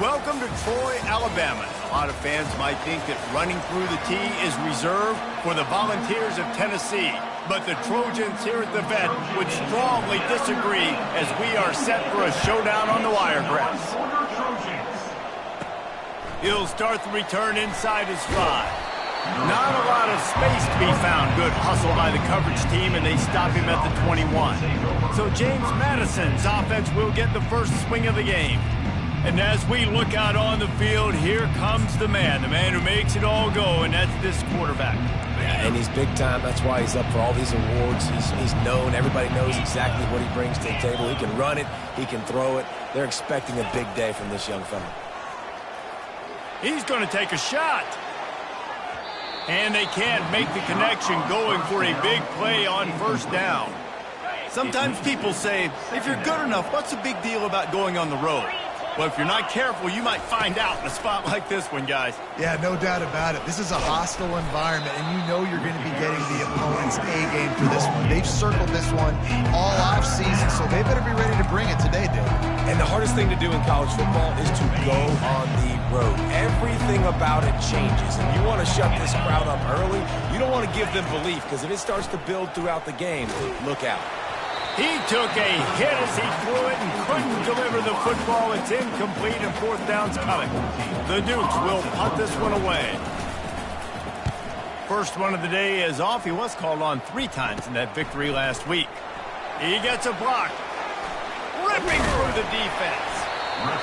Welcome to Troy, Alabama. A lot of fans might think that running through the tee is reserved for the Volunteers of Tennessee. But the Trojans here at the Vet would strongly disagree as we are set for a showdown on the Wiregrass. He'll start the return inside his 5. Not a lot of space to be found. Good hustle by the coverage team, and they stop him at the 21. So James Madison's offense will get the first swing of the game. And as we look out on the field, here comes the man who makes it all go, and that's this quarterback. Yeah, and he's big time. That's why he's up for all these awards. He's known. Everybody knows exactly what he brings to the table. He can run it. He can throw it. They're expecting a big day from this young fella. He's going to take a shot. And they can't make the connection, going for a big play on first down. Sometimes people say, if you're good enough, what's the big deal about going on the road? Well, if you're not careful, you might find out in a spot like this one, guys. Yeah, no doubt about it. This is a hostile environment, and you know you're going to be getting the opponent's A-game for this one. They've circled this one all off-season, so they better be ready to bring it today, Dave. And the hardest thing to do in college football is to go on the road. Everything about it changes, and you want to shut this crowd up early. You don't want to give them belief, because if it starts to build throughout the game, look out. He took a hit as he threw it and couldn't deliver the football. It's incomplete, and fourth down's coming. The Dukes will punt this one away. First one of the day is off. He was called on 3 times in that victory last week. He gets a block. Ripping through the defense.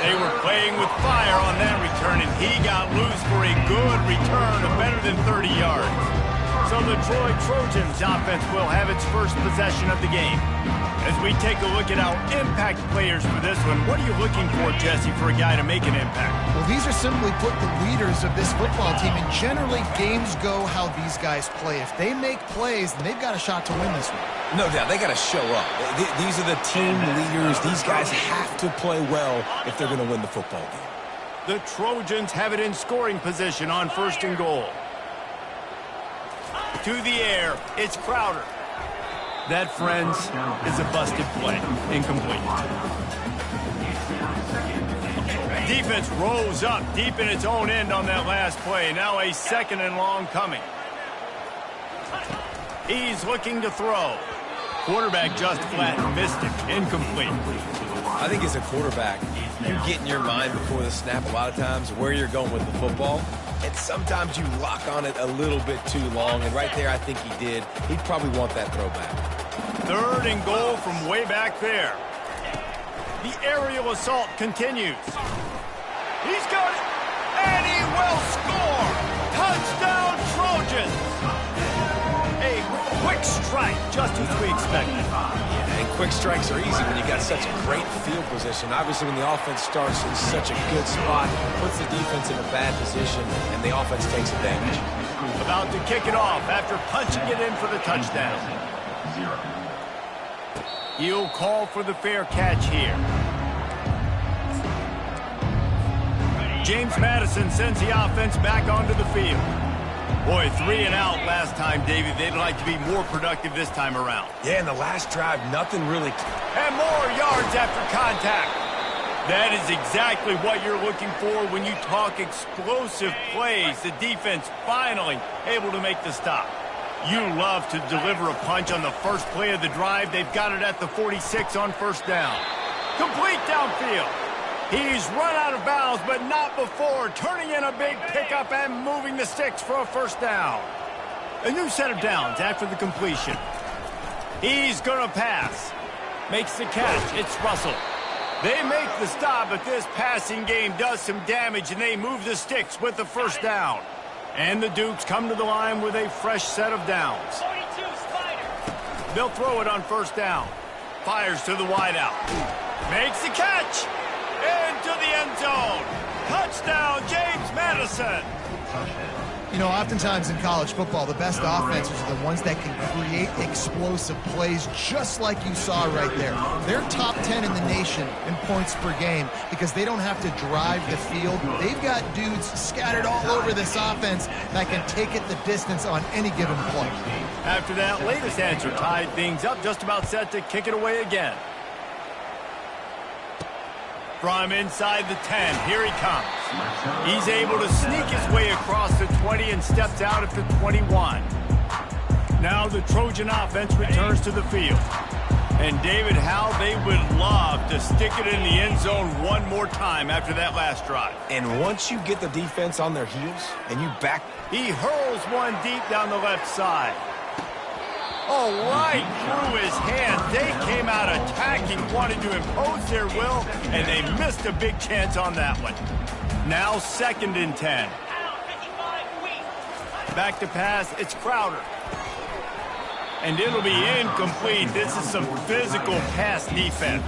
They were playing with fire on that return, and he got loose for a good return of better than 30 yards. So the Troy Trojans offense will have its first possession of the game. As we take a look at our impact players for this one, what are you looking for, Jesse, for a guy to make an impact? Well, these are simply put the leaders of this football team, and generally games go how these guys play. If they make plays, then they've got a shot to win this one. No doubt, they got to show up. These are the team leaders. These guys have to play well if they're going to win the football game. The Trojans have it in scoring position on first and goal. To the air, it's Crowder. That, friends, is a busted play. Incomplete. Defense rose up deep in its own end on that last play. Now a second and long coming. He's looking to throw. Quarterback just flat missed it. Incomplete. I think as a quarterback, you get in your mind before the snap a lot of times where you're going with the football. And sometimes you lock on it a little bit too long. And right there, I think he did. He'd probably want that throwback. Third and goal from way back there. The aerial assault continues. He's got it. And he will score. Touchdown, Trojans. A quick strike, just as we expected. Yeah, and quick strikes are easy when you got such great field position. Obviously, when the offense starts in such a good spot, puts the defense in a bad position, and the offense takes advantage. About to kick it off after punching it in for the touchdown. He'll call for the fair catch here. James Madison sends the offense back onto the field. Boy, 3 and out last time, David. They'd like to be more productive this time around. Yeah, in the last drive, nothing really... And more yards after contact. That is exactly what you're looking for when you talk explosive plays. The defense finally able to make the stop. You love to deliver a punch on the first play of the drive. They've got it at the 46 on first down. Complete downfield. He's run out of bounds, but not before turning in a big pickup and moving the sticks for a first down. A new set of downs after the completion. He's going to pass. Makes the catch. It's Russell. They make the stop, but this passing game does some damage, and they move the sticks with the first down. And the Dukes come to the line with a fresh set of downs. They'll throw it on first down. Fires to the wideout. Makes the catch. Into the end zone. Touchdown, James Madison. You know, oftentimes in college football, the best offenses are the ones that can create explosive plays, just like you saw right there. They're top 10 in the nation in points per game because they don't have to drive the field. They've got dudes scattered all over this offense that can take it the distance on any given play. After that latest answer tied things up, just about set to kick it away again. From inside the 10, here he comes. He's able to sneak his way across the 20 and steps out at the 21. Now the Trojan offense returns to the field. And David, how they would love to stick it in the end zone one more time after that last drive. And once you get the defense on their heels and you back... He hurls one deep down the left side. Oh, right through his hands. They came out attacking, wanted to impose their will, and they missed a big chance on that one. Now 2nd and 10. Back to pass, it's Crowder. And it'll be incomplete. This is some physical pass defense.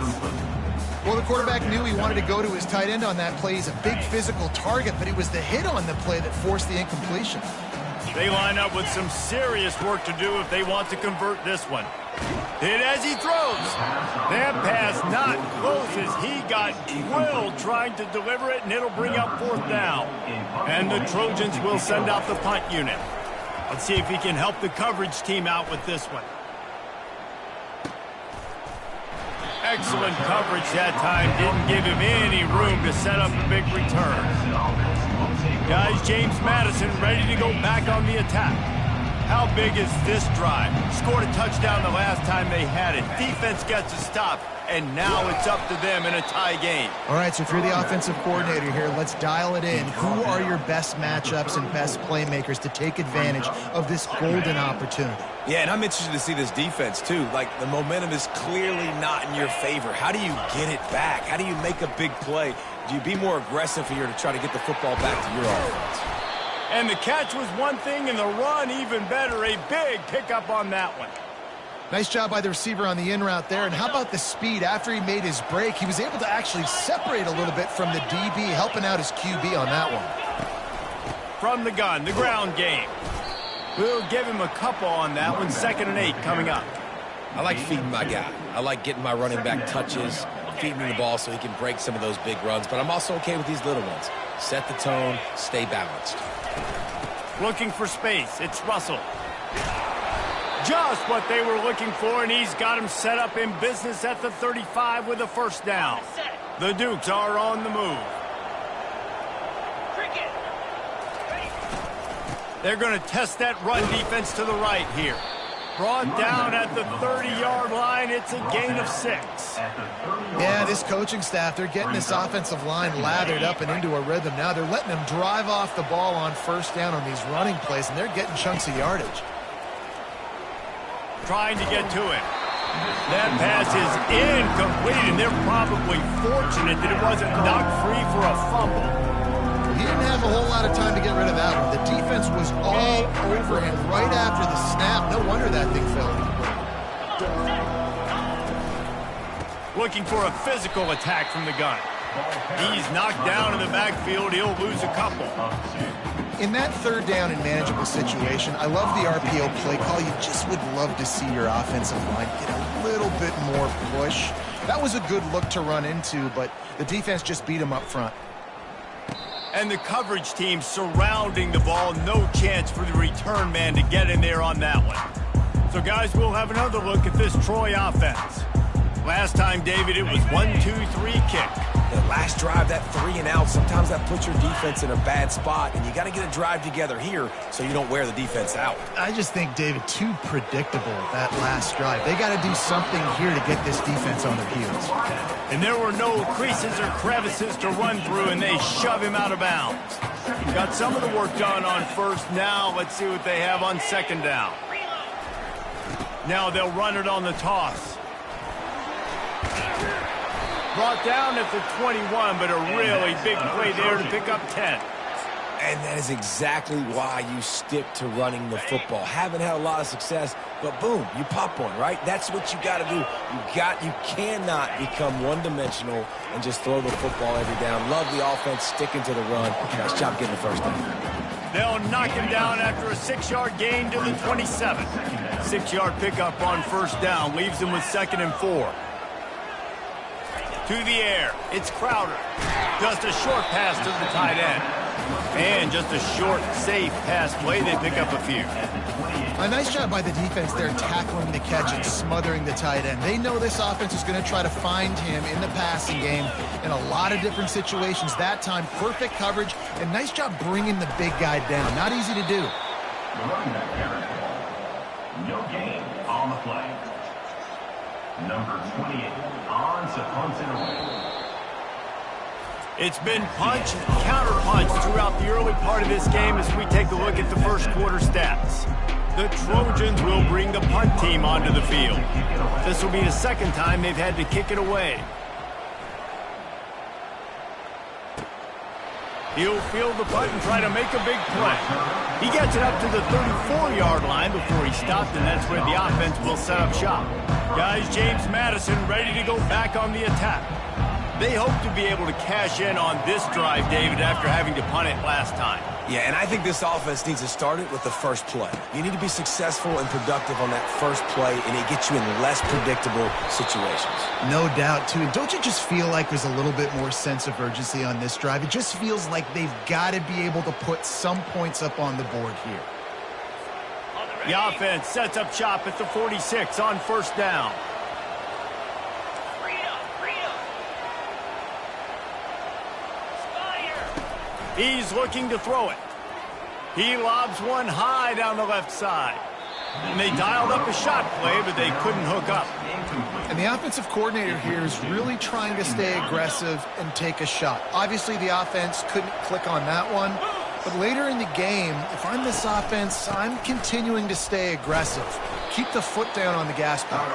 Well, the quarterback knew he wanted to go to his tight end on that play. He's a big physical target, but it was the hit on the play that forced the incompletion. They line up with some serious work to do if they want to convert this one. Hit as he throws. That pass not close as he got drilled trying to deliver it, and it'll bring up 4th down. And the Trojans will send out the punt unit. Let's see if he can help the coverage team out with this one. Excellent coverage that time. Didn't give him any room to set up a big return. Guys, James Madison ready to go back on the attack. How big is this drive? Scored a touchdown the last time they had it. Defense gets a stop, and now it's up to them in a tie game. All right, so if you're the offensive coordinator here, let's dial it in. Who are your best matchups and best playmakers to take advantage of this golden opportunity? Yeah, and I'm interested to see this defense, too. Like, the momentum is clearly not in your favor. How do you get it back? How do you make a big play? Do you be more aggressive here to try to get the football back to your offense? And the catch was one thing, and the run even better. A big pickup on that one. Nice job by the receiver on the in route there. And how about the speed? After he made his break, he was able to actually separate a little bit from the DB, helping out his QB on that one. From the gun, the ground game. We'll give him a couple on that one. 2nd and 8 coming up. I like feeding my guy. I like getting my running back touches, feeding him the ball so he can break some of those big runs. But I'm also okay with these little ones. Set the tone, stay balanced. Looking for space. It's Russell. Just what they were looking for, and he's got him set up in business at the 35 with a 1st down. The Dukes are on the move. They're going to test that run defense to the right here. Brought down at the 30-yard line. It's a gain of 6. Yeah, this coaching staff, they're getting this offensive line lathered up and into a rhythm. Now they're letting them drive off the ball on 1st down on these running plays, and they're getting chunks of yardage. Trying to get to it. That pass is incomplete, and they're probably fortunate that it wasn't knocked free for a fumble. He didn't have a whole lot of time to get rid of that one. The defense was all over him right after the snap. No wonder that thing fell. Looking for a physical attack from the gun. He's knocked down in the backfield. He'll lose a couple. In that 3rd down and manageable situation, I love the RPO play call. You just would love to see your offensive line get a little bit more push. That was a good look to run into, but the defense just beat him up front. And the coverage team surrounding the ball. No chance for the return man to get in there on that one. So, guys, we'll have another look at this Troy offense. Last time, David, it was 1-2-3 kick. The last drive, that 3 and out, sometimes that puts your defense in a bad spot, and you got to get a drive together here so you don't wear the defense out. I just think, David, too predictable, that last drive. They got to do something here to get this defense on their heels. And there were no creases or crevices to run through, and they shove him out of bounds. Got some of the work done on 1st. Now let's see what they have on 2nd down. Now they'll run it on the toss. Brought down at the 21, but a really big play there to pick up 10. And that is exactly why you stick to running the football. Haven't had a lot of success, but boom, you pop one, right? That's what you got to do. You cannot become one-dimensional and just throw the football every down. Love the offense sticking to the run. Nice job getting the 1st down. They'll knock him down after a 6-yard gain to the 27. 6-yard pickup on 1st down leaves him with 2nd and 4. To the air, it's Crowder. Just a short pass to the tight end. And just a short, safe pass play, they pick up a few. A nice job by the defense there tackling the catch and smothering the tight end. They know this offense is going to try to find him in the passing game in a lot of different situations. That time, perfect coverage, and nice job bringing the big guy down. Not easy to do. No gain on the play. Number 28 on to punt it away. It's been punch, counter-punch throughout the early part of this game as we take a look at the first quarter stats. The Trojans will bring the punt team onto the field. This will be the second time they've had to kick it away. He'll field the punt and try to make a big play. He gets it up to the 34-yard line before he stopped, and that's where the offense will set up shop. Guys, James Madison ready to go back on the attack. They hope to be able to cash in on this drive, David, after having to punt it last time. Yeah, and I think this offense needs to start it with the first play. You need to be successful and productive on that first play, and it gets you in less predictable situations. No doubt, too. And don't you just feel like there's a little bit more sense of urgency on this drive? It just feels like they've got to be able to put some points up on the board here. The offense sets up shop at the 46 on first down. He's looking to throw it. He lobs one high down the left side. And they dialed up a shot play, but they couldn't hook up. And the offensive coordinator here is really trying to stay aggressive and take a shot. Obviously, the offense couldn't click on that one. But later in the game, if I'm this offense, I'm continuing to stay aggressive. Keep the foot down on the gas pedal.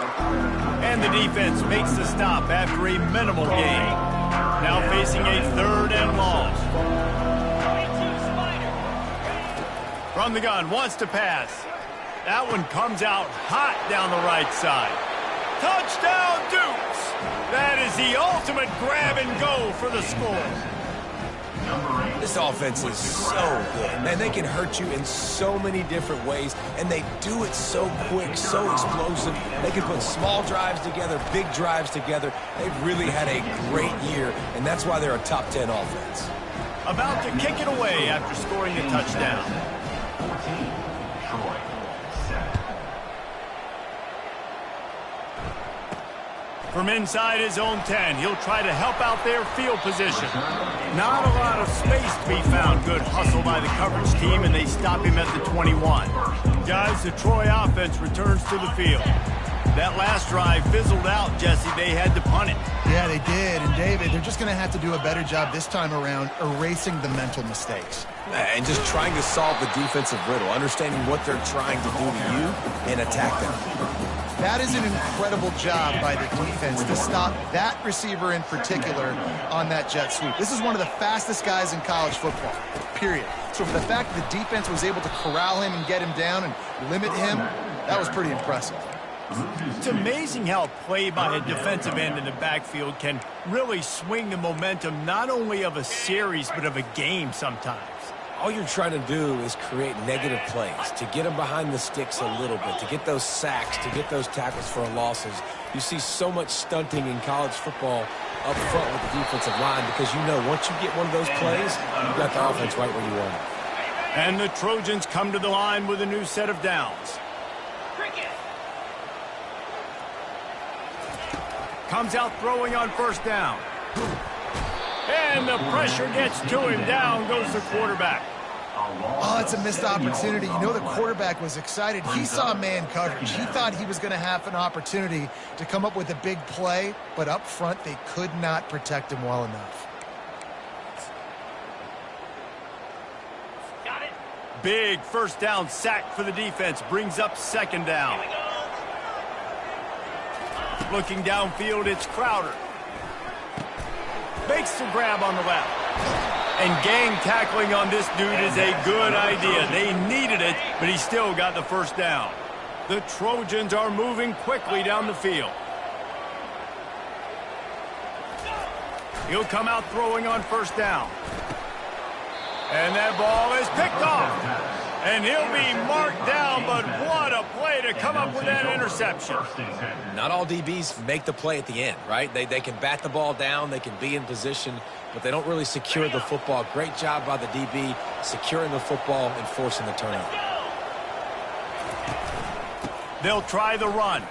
And the defense makes the stop after a minimal gain. Now facing a 3rd and long. From the gun, wants to pass. That one comes out hot down the right side. Touchdown, Dukes! That is the ultimate grab and go for the score. This offense is so good. Man, they can hurt you in so many different ways, and they do it so quick, so explosive. They can put small drives together, big drives together. They've really had a great year, and that's why they're a top 10 offense. About to kick it away after scoring the touchdown. 14, Troy, 7. From inside his own 10, he'll try to help out their field position. Not a lot of space to be found. Good hustle by the coverage team, and they stop him at the 21. Guys, the Troy offense returns to the field. That last drive fizzled out, Jesse. They had to punt it. Yeah, they did. And, David, they're just going to have to do a better job this time around erasing the mental mistakes. And just trying to solve the defensive riddle, understanding what they're trying to do to you and attack them. That is an incredible job by the defense to stop that receiver in particular on that jet sweep. This is one of the fastest guys in college football, period. So for the fact that the defense was able to corral him and get him down and limit him, that was pretty impressive. It's amazing how play by a defensive end in the backfield can really swing the momentum not only of a series but of a game sometimes. All you're trying to do is create negative plays, to get them behind the sticks a little bit, to get those sacks, to get those tackles for losses. You see so much stunting in college football up front with the defensive line because you know once you get one of those plays, you've got the offense right where you want it. And the Trojans come to the line with a new set of downs. Comes out throwing on first down. And the pressure gets to him. Down goes the quarterback. Oh, it's a missed opportunity. You know the quarterback was excited. He saw man coverage. He thought he was going to have an opportunity to come up with a big play, but up front they could not protect him well enough. Got it. Big first down sack for the defense. Brings up second down. Looking downfield, it's Crowder. Makes the grab on the left. And gang tackling on this dude is a good idea. They needed it, but he still got the first down. The Trojans are moving quickly down the field. He'll come out throwing on first down. And that ball is picked off. And he'll be marked down, but what a play to come up with that interception. Not all DBs make the play at the end, right? They can bat the ball down, they can be in position, but they don't really secure the football. Great job by the DB securing the football and forcing the turnover. They'll try the run.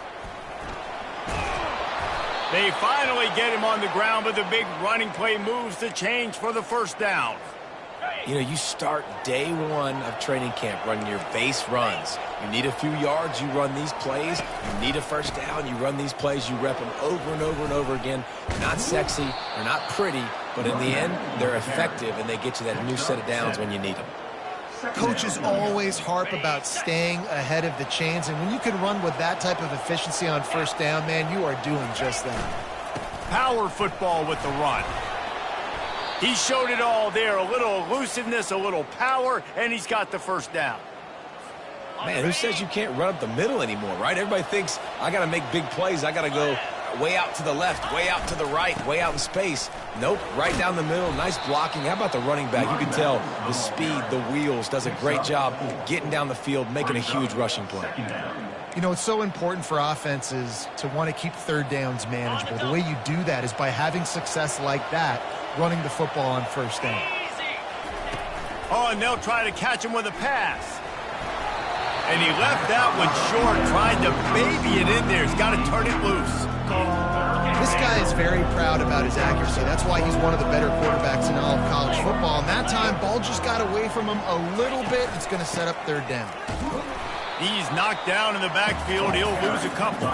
They finally get him on the ground, but the big running play moves the change for the first down. You know, you start day one of training camp running your base runs. You need a few yards, you run these plays. You need a first down, you run these plays. You rep them over and over and over again. They're not sexy, they're not pretty, but in the end, they're effective, and they get you that new set of downs when you need them. Coaches always harp about staying ahead of the chains, and when you can run with that type of efficiency on first down, man, you are doing just that. Power football with the run. He showed it all there, a little elusiveness, a little power, and he's got the first down. Man, who says you can't run up the middle anymore, right? Everybody thinks, I got to make big plays. I got to go way out to the left, way out to the right, way out in space. Nope, right down the middle, nice blocking. How about the running back? You can tell the speed, the wheels, does a great job getting down the field, making a huge rushing play. You know, it's so important for offenses to want to keep third downs manageable. The way you do that is by having success like that, running the football on first down. Oh, and they'll try to catch him with a pass. And he left that one short, tried to baby it in there. He's got to turn it loose. This guy is very proud about his accuracy. That's why he's one of the better quarterbacks in all of college football. And that time, ball just got away from him a little bit. It's going to set up third down. He's knocked down in the backfield. He'll lose a couple.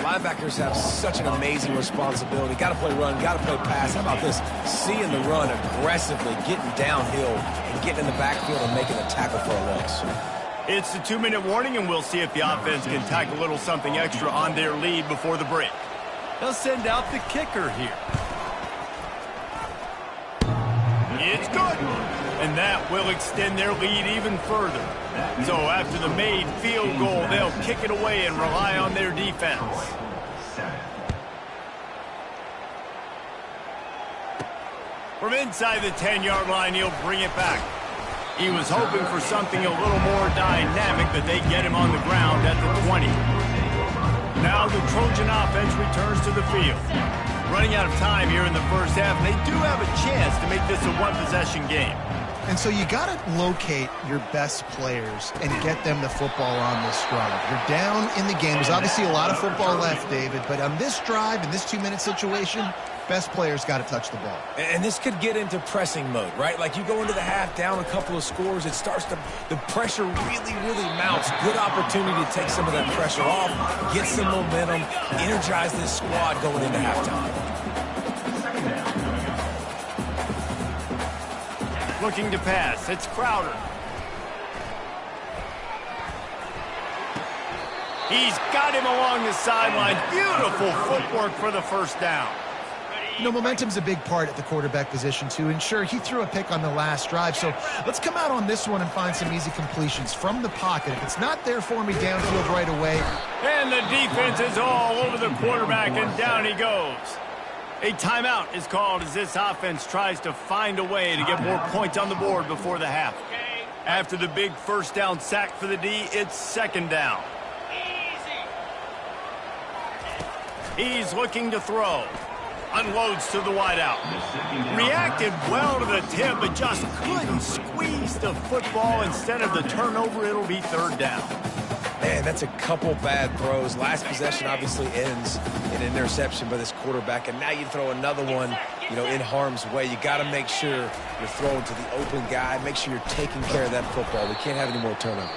Linebackers have such an amazing responsibility. Got to play run, got to play pass. How about this? Seeing the run aggressively, getting downhill, and getting in the backfield and making a tackle for a loss. It's the 2-minute warning, and we'll see if the offense can tack a little something extra on their lead before the break. They'll send out the kicker here. It's good. And that will extend their lead even further. So after the made field goal, they'll kick it away and rely on their defense. From inside the 10-yard line, he'll bring it back. He was hoping for something a little more dynamic, but they get him on the ground at the 20. Now the Trojan offense returns to the field. Running out of time here in the first half, they do have a chance to make this a one-possession game. And so you got to locate your best players and get them the football on this drive. You're down in the game. There's obviously a lot of football left, David, but on this drive, in this 2-minute situation, best players got to touch the ball. And this could get into pressing mode, right? Like you go into the half down a couple of scores, it starts to, the pressure really, really mounts. Good opportunity to take some of that pressure off, get some momentum, energize this squad going into halftime. Looking to pass. It's Crowder. He's got him along the sideline. Beautiful footwork for the first down. You know, momentum's a big part at the quarterback position, too. And sure, he threw a pick on the last drive. So let's come out on this one and find some easy completions from the pocket. If it's not there for me downfield right away. And the defense is all over the quarterback, and down he goes. A timeout is called as this offense tries to find a way to get more points on the board before the half. After the big first down sack for the D, it's second down. He's looking to throw. Unloads to the wideout. Reacted well to the tip, but just couldn't squeeze the football. Instead of the turnover, it'll be third down. Man, that's a couple bad throws. Last possession obviously ends in an interception by this quarterback, and now you throw another one, you know, in harm's way. You got to make sure you're throwing to the open guy. Make sure you're taking care of that football. We can't have any more turnovers.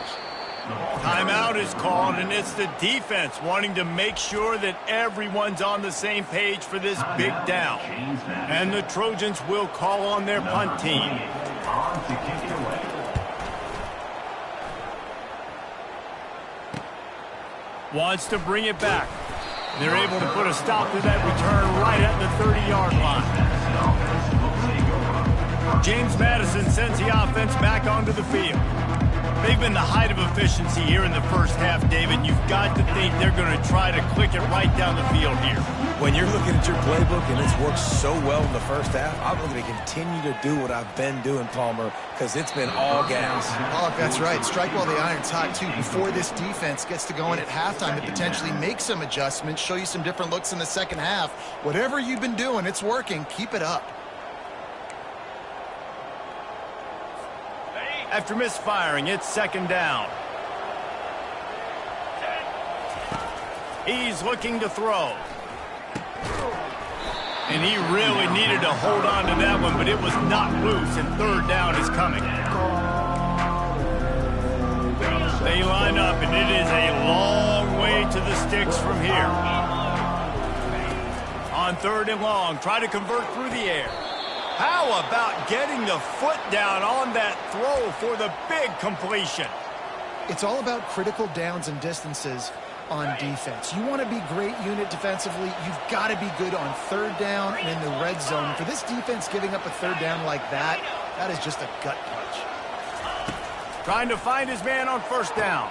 Timeout is called, and it's the defense wanting to make sure that everyone's on the same page for this big down. And the Trojans will call on their punt team. Wants to bring it back. They're able to put a stop to that return right at the 30-yard line. James Madison sends the offense back onto the field. They've been the height of efficiency here in the first half, David. You've got to think they're going to try to click it right down the field here. When you're looking at your playbook and it's worked so well in the first half, I'm going to continue to do what I've been doing, Palmer, because it's been all gas. Oh, that's right. Strike while the iron's hot, too, before this defense gets to going at halftime to potentially make some adjustments, show you some different looks in the second half. Whatever you've been doing, it's working. Keep it up. After misfiring, it's second down. He's looking to throw. And he really needed to hold on to that one, but it was not loose, and third down is coming. They line up, and it is a long way to the sticks from here. On third and long, try to convert through the air. How about getting the foot down on that throw for the big completion? It's all about critical downs and distances on defense. You want to be great unit defensively, you've got to be good on third down and in the red zone. For this defense giving up a third down like that, that is just a gut punch. Trying to find his man on first down.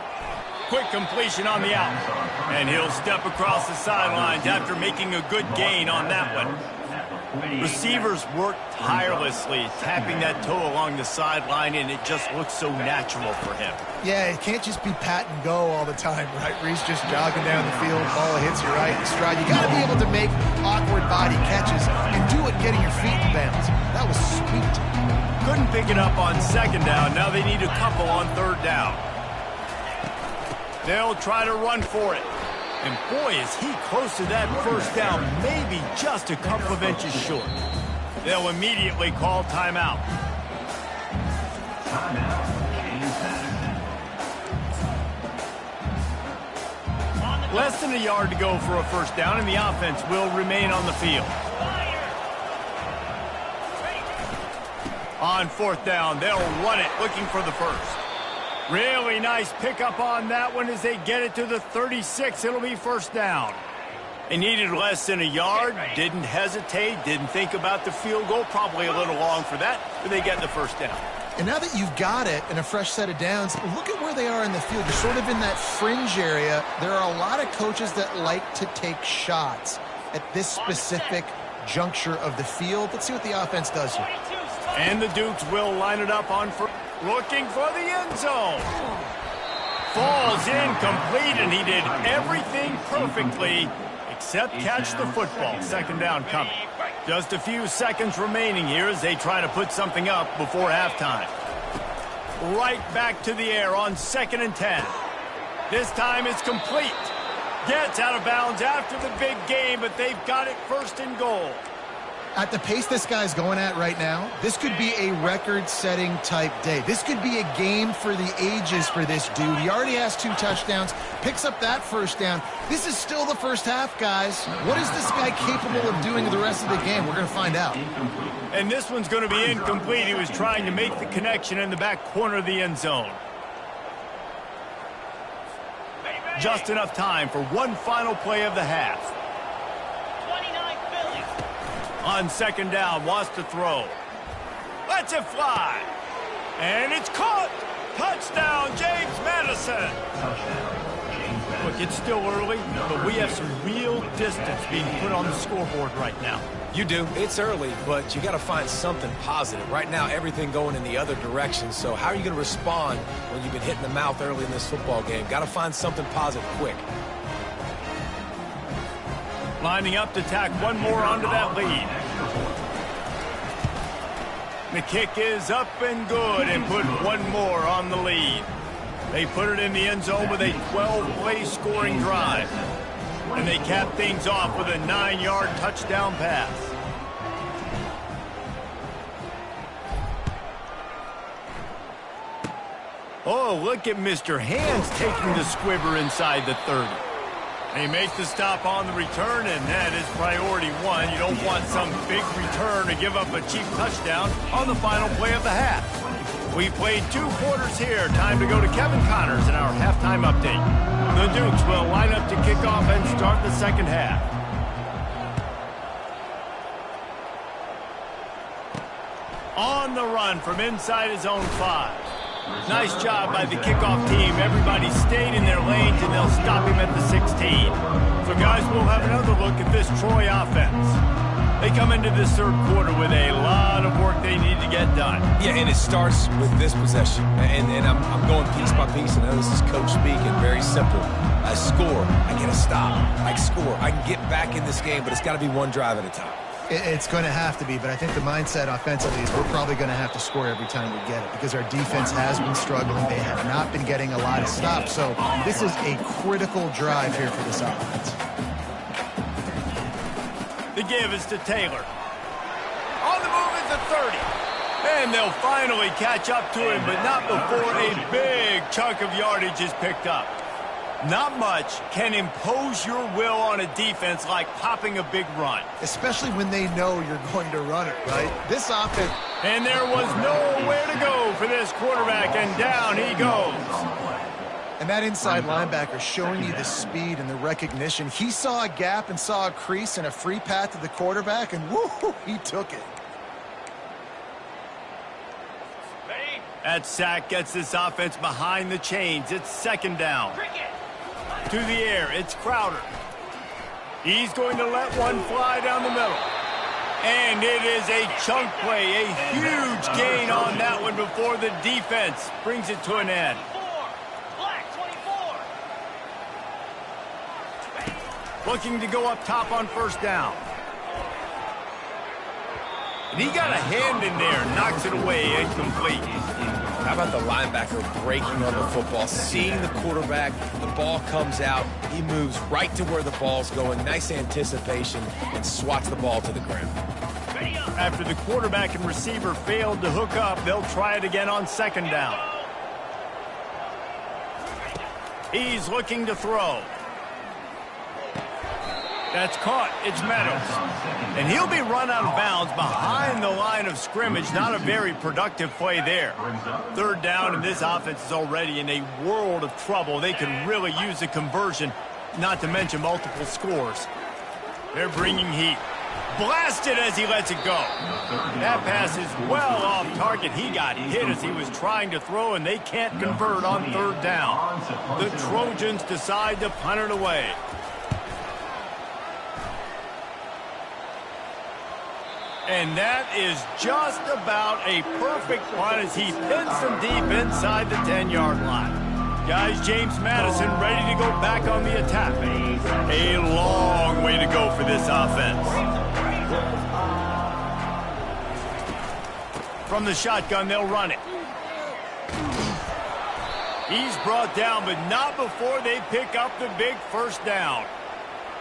Quick completion on the out. And he'll step across the sidelines after making a good gain on that one. Receivers work tirelessly, tapping that toe along the sideline, and it just looks so natural for him. Yeah, it can't just be pat and go all the time, right? Reese just jogging down the field, ball hits you right in stride. You got to be able to make awkward body catches and do it getting your feet in bounds. That was sweet. Couldn't pick it up on second down. Now they need a couple on third down. They'll try to run for it. And boy, is he close to that first down, maybe just a couple of inches short. They'll immediately call timeout. Less than a yard to go for a first down, and the offense will remain on the field. On fourth down, they'll run it, looking for the first. Really nice pickup on that one as they get it to the 36. It'll be first down. They needed less than a yard, didn't hesitate, didn't think about the field goal. Probably a little long for that, but they get the first down. And now that you've got it and a fresh set of downs, look at where they are in the field. You're sort of in that fringe area. There are a lot of coaches that like to take shots at this specific juncture of the field. Let's see what the offense does here. And the Dukes will line it up on first. Looking for the end zone. Falls incomplete, and he did everything perfectly except catch the football. Second down coming. Just a few seconds remaining here as they try to put something up before halftime. Right back to the air on 2nd and 10. This time it's complete. Gets out of bounds after the big game, but they've got it first and goal. At the pace this guy's going at right now, this could be a record-setting type day. This could be a game for the ages for this dude. He already has 2 touchdowns, picks up that first down. This is still the first half, guys. What is this guy capable of doing the rest of the game? We're going to find out. And this one's going to be incomplete. He was trying to make the connection in the back corner of the end zone. Just enough time for one final play of the half. On second down, wants to throw. Lets it fly. And it's caught. Touchdown, James Madison. Look, it's still early, but we have some real distance being put on the scoreboard right now. You do. It's early, but you got to find something positive. Right now, everything going in the other direction. So how are you going to respond when you've been hit in the mouth early in this football game? Got to find something positive quick. Lining up to tack one more onto that lead. The kick is up and good and put one more on the lead. They put it in the end zone with a 12-play scoring drive. And they cap things off with a 9-yard touchdown pass. Oh, look at Mr. Hands taking the squibber inside the 30. They make the stop on the return, and that is priority one. You don't want some big return to give up a cheap touchdown on the final play of the half. We played 2 quarters here. Time to go to Kevin Connors in our halftime update. The Dukes will line up to kick off and start the second half. On the run from inside his own 5. Nice job by the kickoff team. Everybody stayed in their lanes, and they'll stop him at the 16. So, guys, we'll have another look at this Troy offense. They come into this third quarter with a lot of work they need to get done. Yeah, and it starts with this possession. And I'm going piece by piece. I know this is coach speaking, very simple. I score, I get a stop. I score, I can get back in this game, but it's got to be one drive at a time. It's going to have to be, but I think the mindset offensively is we're probably going to have to score every time we get it because our defense has been struggling. They have not been getting a lot of stops, so this is a critical drive here for this offense. The give is to Taylor. On the move is the 30. And they'll finally catch up to him, but not before a big chunk of yardage is picked up. Not much can impose your will on a defense like popping a big run. Especially when they know you're going to run it, right? This offense... And there was nowhere to go for this quarterback, and down he goes. And that inside linebacker showing you the speed and the recognition. He saw a gap and saw a crease and a free path to the quarterback, and woo, he took it. That sack gets this offense behind the chains. It's second down. To the air, it's Crowder. He's going to let one fly down the middle. And it is a chunk play, a huge gain on that one before the defense brings it to an end. Looking to go up top on first down. And he got a hand in there, knocks it away, incomplete. How about the linebacker breaking on the football, seeing the quarterback, the ball comes out, he moves right to where the ball's going, nice anticipation, and swats the ball to the ground. After the quarterback and receiver failed to hook up, they'll try it again on second down. He's looking to throw. That's caught. It's Meadows. And he'll be run out of bounds behind the line of scrimmage. Not a very productive play there. Third down, and this offense is already in a world of trouble. They could really use a conversion, not to mention multiple scores. They're bringing heat. Blasted as he lets it go. That pass is well off target. He got hit as he was trying to throw, and they can't convert on third down. The Trojans decide to punt it away. And that is just about a perfect punt as he pins them deep inside the 10-yard line. Guys, James Madison ready to go back on the attack. A long way to go for this offense. From the shotgun, they'll run it. He's brought down, but not before they pick up the big first down.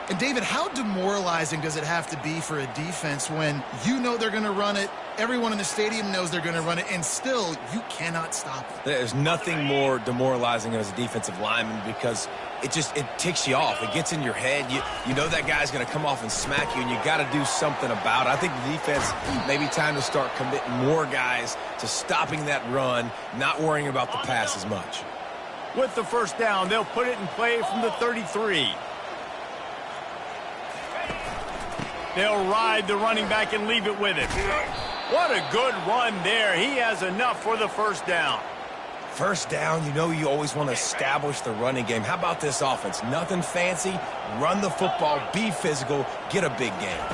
And, David, how demoralizing does it have to be for a defense when you know they're going to run it, everyone in the stadium knows they're going to run it, and still you cannot stop it? There's nothing more demoralizing as a defensive lineman because it ticks you off. It gets in your head. You know that guy's going to come off and smack you, and you got to do something about it. I think the defense maybe time to start committing more guys to stopping that run, not worrying about the pass as much. With the first down, they'll put it in play from the 33. They'll ride the running back and leave it with it. What a good run there. He has enough for the first down. First down, you know you always want to establish the running game. How about this offense? Nothing fancy. Run the football, be physical, get a big game.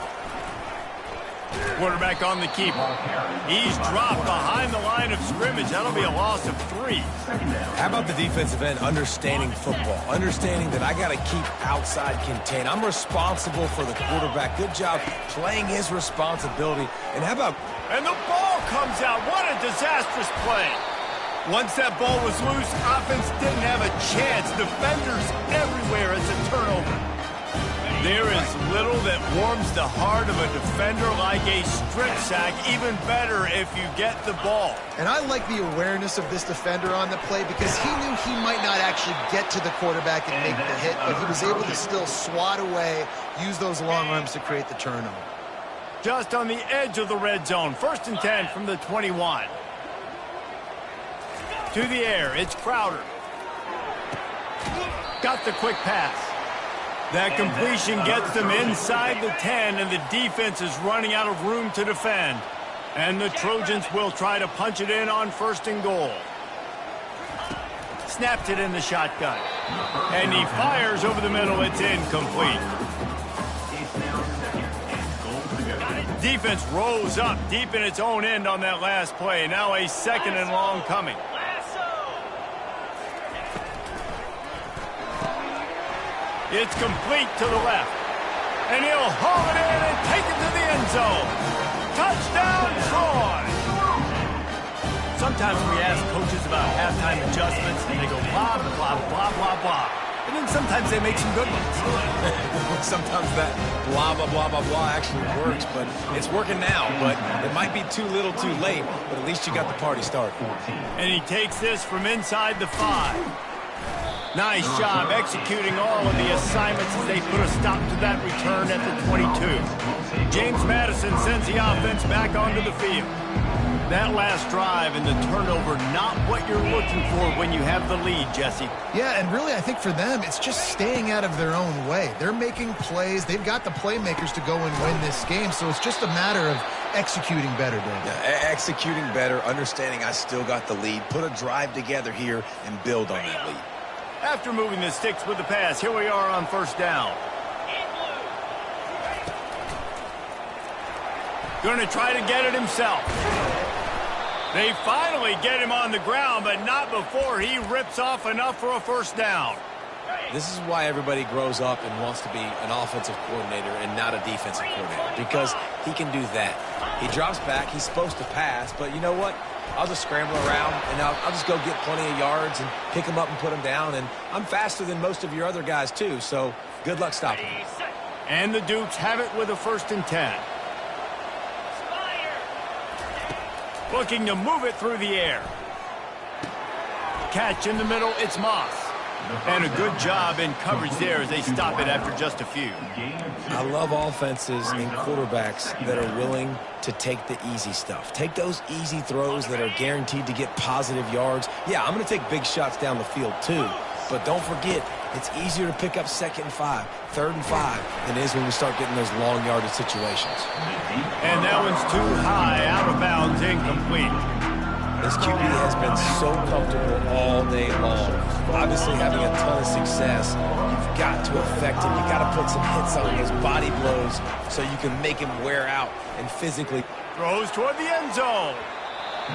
Quarterback on the keeper. He's dropped behind the line of scrimmage. That'll be a loss of 3. How about the defensive end understanding football? Understanding that I got to keep outside contained. I'm responsible for the quarterback. Good job playing his responsibility. And how about... And the ball comes out. What a disastrous play. Once that ball was loose, offense didn't have a chance. Defenders everywhere as a turnover. There is little that warms the heart of a defender like a strip sack. Even better if you get the ball. And I like the awareness of this defender on the play because he knew he might not actually get to the quarterback and make the hit, but he was able to still swat away, use those long arms to create the turnover. Just on the edge of the red zone. 1st and 10 from the 21. To the air, it's Crowder. Got the quick pass. That completion gets them inside the 10, and the defense is running out of room to defend. And the Trojans will try to punch it in on 1st and goal. Snaps it in the shotgun. And he fires over the middle. It's incomplete. Defense rose up deep in its own end on that last play. Now a 2nd and long coming. It's complete to the left. And he'll haul it in and take it to the end zone. Touchdown, Troy! Sometimes we ask coaches about halftime adjustments, and they go blah, blah, blah, blah, blah. And then sometimes they make some good ones. Sometimes that blah, blah, blah, blah, blah actually works, but it's working now. But it might be too little too late, but at least you got the party started. And he takes this from inside the 5. Nice job executing all of the assignments as they put a stop to that return at the 22. James Madison sends the offense back onto the field. That last drive and the turnover, not what you're looking for when you have the lead, Jesse. Yeah, and really I think for them, it's just staying out of their own way. They're making plays. They've got the playmakers to go and win this game, so it's just a matter of executing better, Dan. Yeah, executing better, understanding I still got the lead, put a drive together here and build on that lead. After moving the sticks with the pass, here we are on 1st down. Going to try to get it himself. They finally get him on the ground, but not before he rips off enough for a 1st down. This is why everybody grows up and wants to be an offensive coordinator and not a defensive coordinator, because he can do that. He drops back, he's supposed to pass, but you know what? I'll just scramble around, and I'll just go get plenty of yards and pick them up and put them down, and I'm faster than most of your other guys, too, so good luck stopping me. And the Dukes have it with a 1st and 10. Looking to move it through the air. Catch in the middle, it's Moss. And a good job in coverage there as they stop it after just a few. I love offenses and quarterbacks that are willing to take the easy stuff. Take those easy throws that are guaranteed to get positive yards. Yeah, I'm going to take big shots down the field too. But don't forget, it's easier to pick up 2nd and 5, 3rd and 5 than it is when we start getting those long yardage situations. And that one's too high, out of bounds, incomplete. This QB has been so comfortable all day long. Obviously having a ton of success. You've got to affect him. You've got to put some hits on those body blows so you can make him wear out and physically. Throws toward the end zone.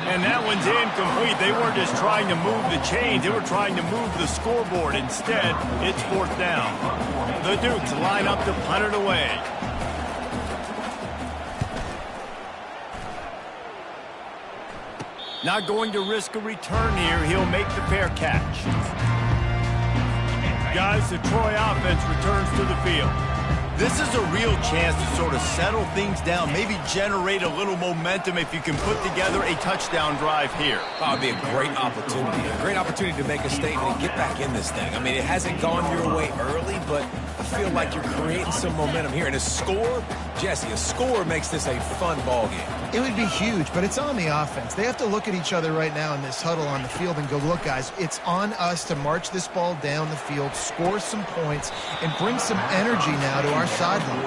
And that one's incomplete. They weren't just trying to move the chains. They were trying to move the scoreboard. Instead, it's 4th down. The Dukes line up to punt it away. Not going to risk a return here. He'll make the fair catch. Guys, the Troy offense returns to the field. This is a real chance to sort of settle things down, maybe generate a little momentum if you can put together a touchdown drive here. Oh, it'd be a great opportunity to make a statement and get back in this thing. I mean, it hasn't gone your way early, but I feel like you're creating some momentum here. And a score, Jesse, a score makes this a fun ball game. It would be huge, but it's on the offense. They have to look at each other right now in this huddle on the field and go, look, guys, it's on us to march this ball down the field, score some points, and bring some energy now to our sideline.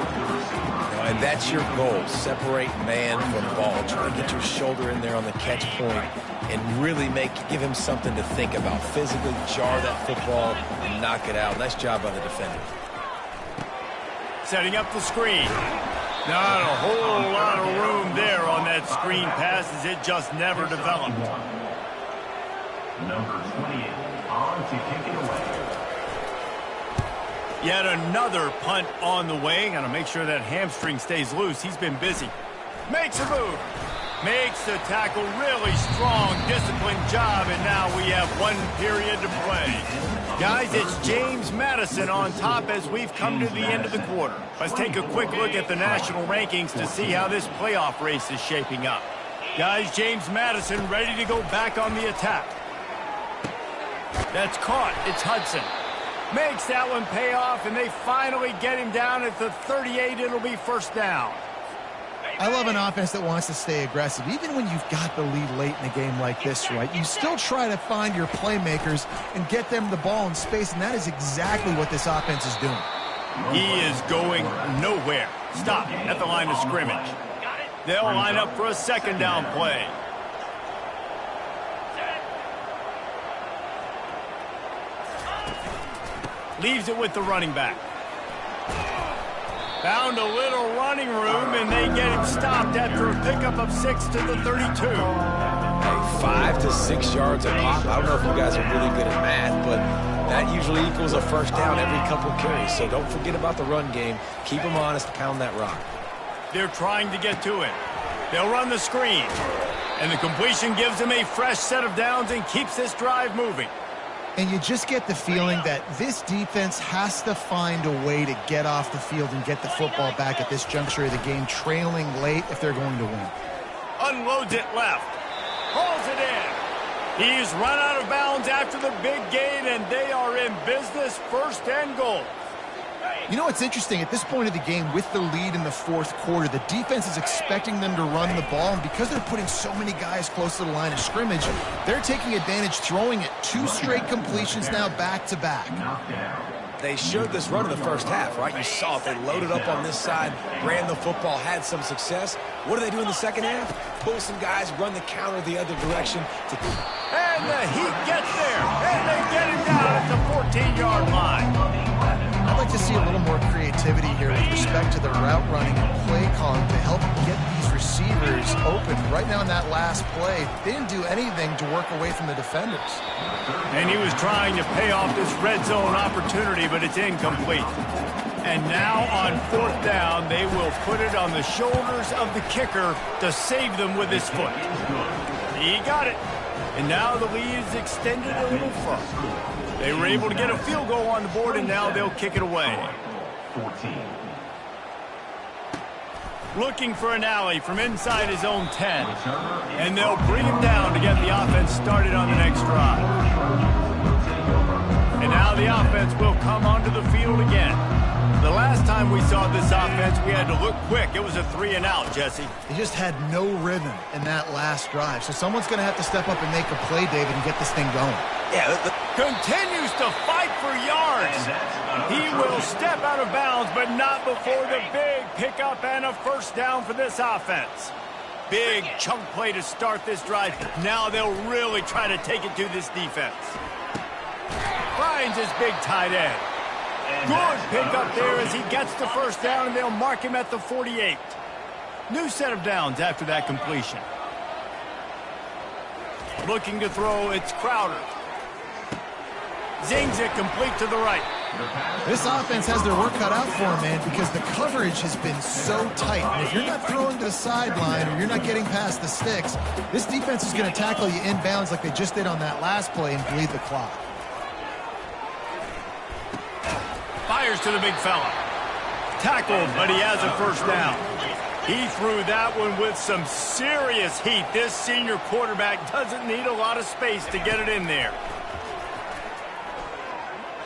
And that's your goal. Separate man from ball. Try to get your shoulder in there on the catch point and really give him something to think about. Physically jar that football and knock it out. Nice job by the defender. Setting up the screen. Not a whole lot of room there on that screen pass as it just never developed. Number 28 on to kick it away. Yet another punt on the way. Got to make sure that hamstring stays loose. He's been busy. Makes a move. Makes the tackle really strong, disciplined job, and now we have 1 period to play. Guys, it's James Madison on top as we've come to the end of the quarter. Let's take a quick look at the national rankings to see how this playoff race is shaping up. Guys, James Madison ready to go back on the attack. That's caught. It's Hudson. Makes that one pay off, and they finally get him down at the 38. It'll be 1st down. I love an offense that wants to stay aggressive. Even when you've got the lead late in a game like this, right, you still try to find your playmakers and get them the ball in space, and that is exactly what this offense is doing. He is going nowhere. Stop at the line of scrimmage. They'll line up for a 2nd down play. Leaves it with the running back. Found a little running room, and they get him stopped after a pickup of 6 to the 32. Hey, 5 to 6 yards a pop. I don't know if you guys are really good at math, but that usually equals a first down every couple carries. So don't forget about the run game. Keep them honest, pound that rock. They're trying to get to it. They'll run the screen. And the completion gives them a fresh set of downs and keeps this drive moving. And you just get the feeling that this defense has to find a way to get off the field and get the football back at this juncture of the game, trailing late if they're going to win. Unloads it left. Hauls it in. He's run out of bounds after the big gain, and they are in business, 1st and goal. You know what's interesting? At this point of the game, with the lead in the 4th quarter, the defense is expecting them to run the ball, and because they're putting so many guys close to the line of scrimmage, they're taking advantage, throwing it 2 straight completions now back-to-back. They showed this run in the first half, right? You saw it. They loaded up on this side, ran the football, had some success. What do they do in the second half? Pull some guys, run the counter the other direction. And the Heat gets there, and they get him down at the 14-yard line. I'd like to see a little more creativity here with respect to the route running and play calling to help get these receivers open. Right now in that last play, they didn't do anything to work away from the defenders. And he was trying to pay off this red zone opportunity, but it's incomplete. And now on 4th down, they will put it on the shoulders of the kicker to save them with his foot. He got it. And now the lead is extended a little further. They were able to get a field goal on the board, and now they'll kick it away. 14. Looking for an alley from inside his own 10. And they'll bring him down to get the offense started on the next drive. And now the offense will come onto the field again. The last time we saw this offense, we had to look quick. It was a 3-and-out, Jesse. They just had no rhythm in that last drive. So someone's going to have to step up and make a play, David, and get this thing going. Yeah, Continues to fight for yards. He will step out of bounds, but not before the big pickup and a first down for this offense. Big chunk play to start this drive. Now they'll really try to take it to this defense. Finds his big tight end. Good pickup there as he gets the first down, and they'll mark him at the 48. New set of downs after that completion. Looking to throw, it's Crowder. Zings it complete to the right. This offense has their work cut out for them, man, because the coverage has been so tight. And if you're not throwing to the sideline or you're not getting past the sticks, this defense is going to tackle you inbounds like they just did on that last play and bleed the clock. Fires to the big fella. Tackled, but he has a first down. He threw that one with some serious heat. This senior quarterback doesn't need a lot of space to get it in there.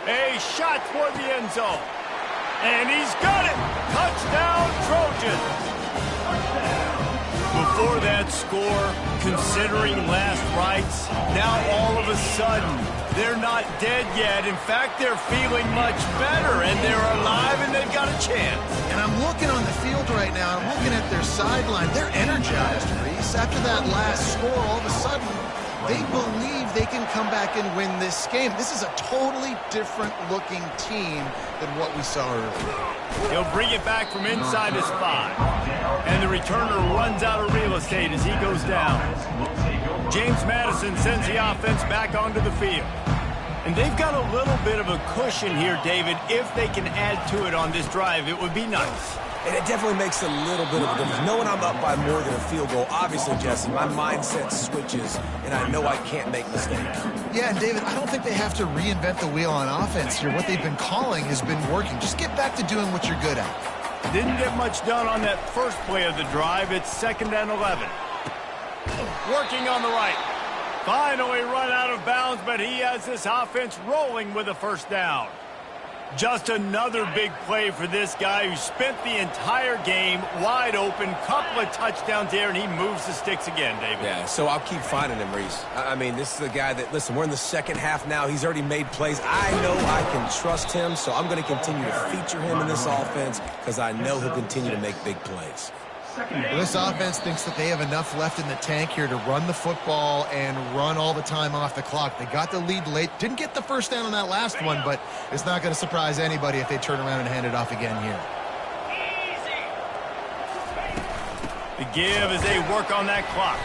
A shot toward the end zone. And he's got it. Touchdown, Trojans. Before that score, considering last rites, now all of a sudden, they're not dead yet. In fact, they're feeling much better, and they're alive, and they've got a chance. And I'm looking on the field right now. I'm looking at their sideline. They're energized, Reese. After that last score, all of a sudden, they believe they can come back and win this game. This is a totally different-looking team than what we saw earlier. He'll bring it back from inside his 5. And the returner runs out of real estate as he goes down. James Madison sends the offense back onto the field. And they've got a little bit of a cushion here, David. If they can add to it on this drive, it would be nice. And it definitely makes a little bit of a difference. Knowing I'm up by more than a field goal, obviously, Jesse, my mindset switches, and I know I can't make mistakes. Yeah, and David, I don't think they have to reinvent the wheel on offense here. What they've been calling has been working. Just get back to doing what you're good at. Didn't get much done on that first play of the drive. It's 2nd and 11. Working on the right. Finally run out of bounds, but he has this offense rolling with a first down. Just another big play for this guy who spent the entire game wide open, couple of touchdowns there, and he moves the sticks again, David. Yeah, so I'll keep finding him, Reese. I mean, this is the guy that, listen, we're in the second half now. He's already made plays. I know I can trust him, so I'm going to continue to feature him in this offense because I know he'll continue to make big plays. Well, this offense thinks that they have enough left in the tank here to run the football and run all the time off the clock. They got the lead late. Didn't get the first down on that last one, but it's not going to surprise anybody if they turn around and hand it off again here. The give as they work on that clock.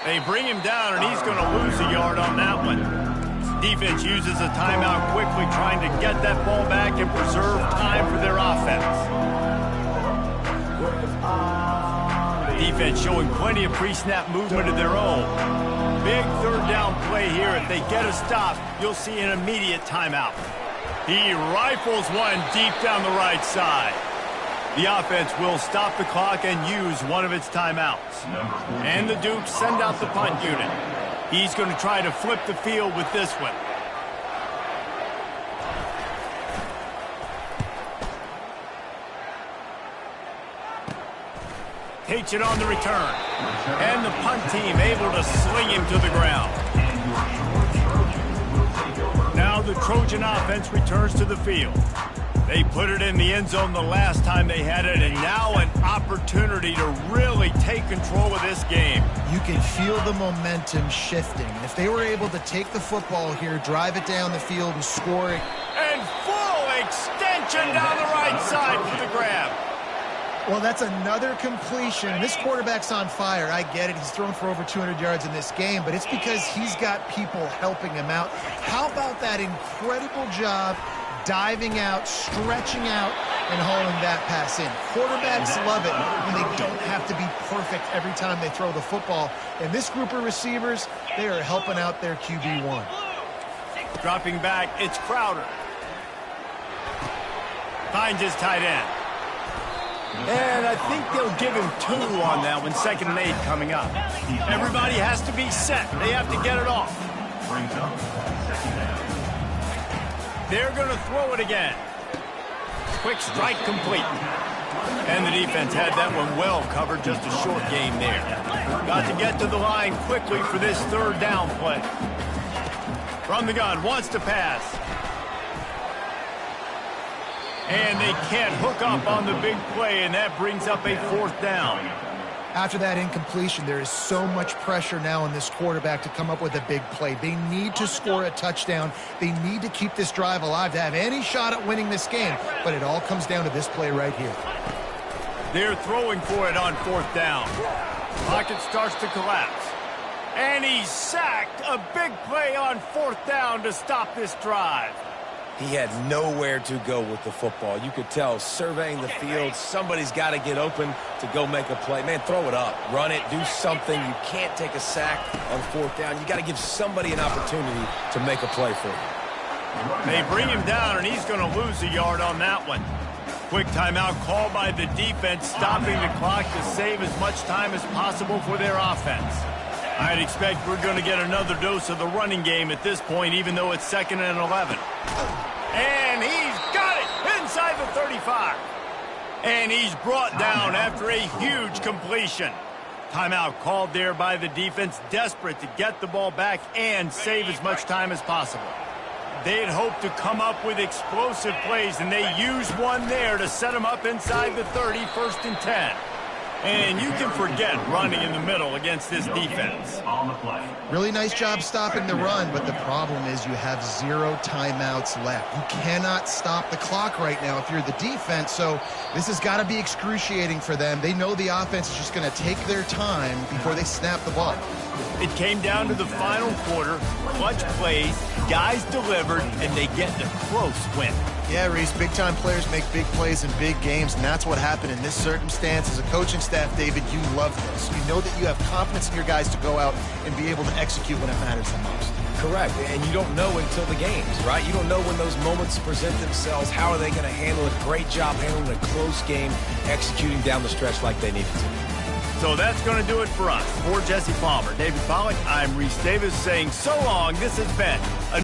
They bring him down, and he's going to lose a yard on that one. Defense uses a timeout quickly, trying to get that ball back and preserve time for their offense. Defense showing plenty of pre-snap movement of their own. Big third down play here. If they get a stop, you'll see an immediate timeout. He rifles one deep down the right side. The offense will stop the clock and use one of its timeouts. And the Dukes send out the punt unit. He's going to try to flip the field with this one. Takes it on the return. And the punt team able to sling him to the ground. Now the Trojan offense returns to the field. They put it in the end zone the last time they had it, and now an opportunity to really take control of this game. You can feel the momentum shifting. And if they were able to take the football here, drive it down the field and score it. And full extension down the right side for the grab. Well, that's another completion. This quarterback's on fire. I get it. He's thrown for over 200 yards in this game, but it's because he's got people helping him out. How about that incredible job diving out, stretching out, and hauling that pass in? Quarterbacks love it when they don't have to be perfect every time they throw the football. And this group of receivers, they are helping out their QB1. Dropping back, it's Crowder. Finds his tight end. And I think they'll give him 2 on that one, 2nd and 8 coming up. Everybody has to be set. They have to get it off. They're going to throw it again. Quick strike complete. And the defense had that one well covered, just a short game there. Got to get to the line quickly for this third down play. From the gun, wants to pass. And they can't hook up on the big play, and that brings up a 4th down. After that incompletion, there is so much pressure now on this quarterback to come up with a big play. They need to score a touchdown. They need to keep this drive alive to have any shot at winning this game. But it all comes down to this play right here. They're throwing for it on 4th down. Pocket starts to collapse. And he's sacked. A big play on 4th down to stop this drive. He had nowhere to go with the football. You could tell, surveying the field, somebody's got to get open to go make a play. Man, throw it up. Run it. Do something. You can't take a sack on 4th down. You got to give somebody an opportunity to make a play for you. They bring him down, and he's going to lose a yard on that one. Quick timeout called by the defense, stopping the clock to save as much time as possible for their offense. I'd expect we're going to get another dose of the running game at this point, even though it's 2nd and 11. And he's got it inside the 35. And he's brought down after a huge completion. Timeout called there by the defense, desperate to get the ball back and save as much time as possible. They'd hoped to come up with explosive plays, and they used one there to set them up inside the 30, 1st and 10. And you can forget running in the middle against this defense. Really nice job stopping the run, but the problem is you have 0 timeouts left. You cannot stop the clock right now if you're the defense, so this has got to be excruciating for them. They know the offense is just going to take their time before they snap the ball. It came down to the final quarter, clutch plays, guys delivered, and they get the close win. Yeah, Reese, big-time players make big plays in big games, and that's what happened in this circumstance. As a coaching staff, David, you love this. You know that you have confidence in your guys to go out and be able to execute when it matters the most. Correct, and you don't know until the games, right? You don't know when those moments present themselves. How are they going to handle it? Great job handling a close game, executing down the stretch like they needed to. So that's going to do it for us. For Jesse Palmer, David Pollack, I'm Reese Davis saying so long. This has been a